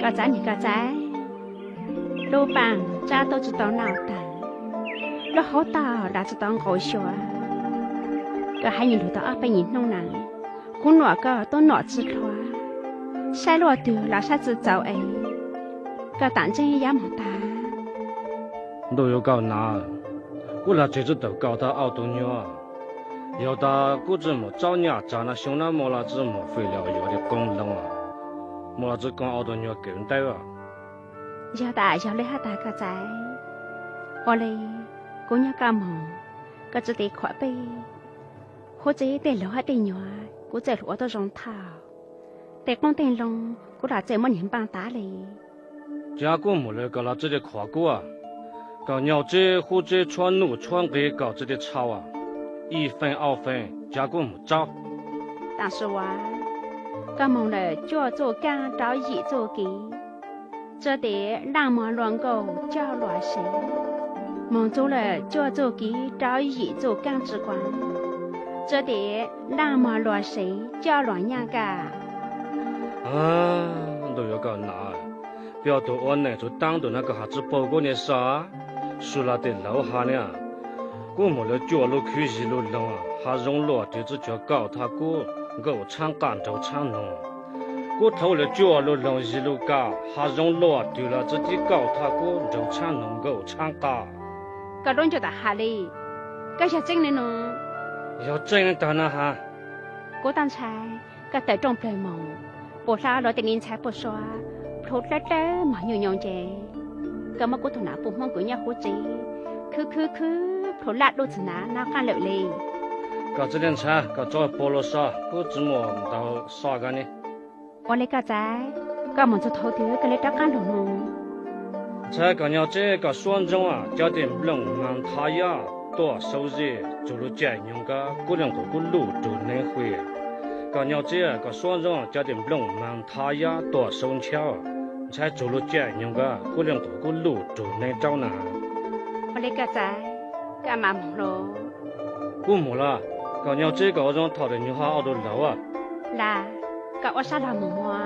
个仔你个仔，老板家都知道闹腾，แล้วเขาต่อเราจะต้องเขาชัวก็ให้ยินดูต่อไปยินน้องนังคุณหนวก็ต้องหนวจืดคว้าใช้รวดตัวเราใช้จืดเจ้าเองก็ต่างใจย้ำหัวตา都有搞哪我来这只都搞到澳洲鸟要到古这么找伢找那熊那么了这么废料有的功能啊么只讲澳洲鸟给人带啊要大要เลยหาตาก็ใจพอเลยกูเนี่ยกำหงก็จะตีขวาไปหัวใจเต้นแล้วให้เต้นยัวกูเจ็บหัวตัวรองเท้าแต่กล้องเต้นลงกูด่าเจ็บมันเห็นบางตาเลย家国没来搞了这里跨过啊搞鸟这或者穿路穿给搞这里吵啊1分2分家国没找但是ว่าก็มองเลยจ่อโจก้าดาวหยีโจกี这得让么乱狗叫乱谁蒙住了จ่อโจกีดาวหยีโจก้า之光这得让么乱谁叫乱样个啊都要搞哪不要多我呢就当着那个哈子包过的啥输了的楼下呢我没了脚路去一路弄啊还容落的只叫搞他过我唱干就唱弄我头了脚路弄一路搞还容落对了自己搞他过就唱弄我唱干ก็ร้อนจะแต่หาเลยก็จะจริงเลยเนาะ要真的那哈กูตั้งใจก็แต่ตรงเปลยมองปวดร้าวเราแต่นินใช้ปวดชัวพลุดแล้วมาอยู่ยองเจก็มากูถูกหนาปุ่มมองกูเนี่ยกูจีคือพลุดลัดดูสนาหน้าข้างเหลวเลย搞这点菜搞做菠萝沙我怎么到啥个呢วันเล็กก็ใจก็มันจะโทษเธอก็เลยตักกันหนู才搞鸟这个酸中啊加点冷芒他呀多收入就路见用个过两个路都能会搞鸟这个酸中啊加点冷芒他呀多收桥才走路见用个过两个路都能找呢วันเล็กก็ใจก็มาหมองโลกูหมดละ搞鸟这个让他的女孩澳洲老啊ล่ะก็ว่าซาลาหมองว่า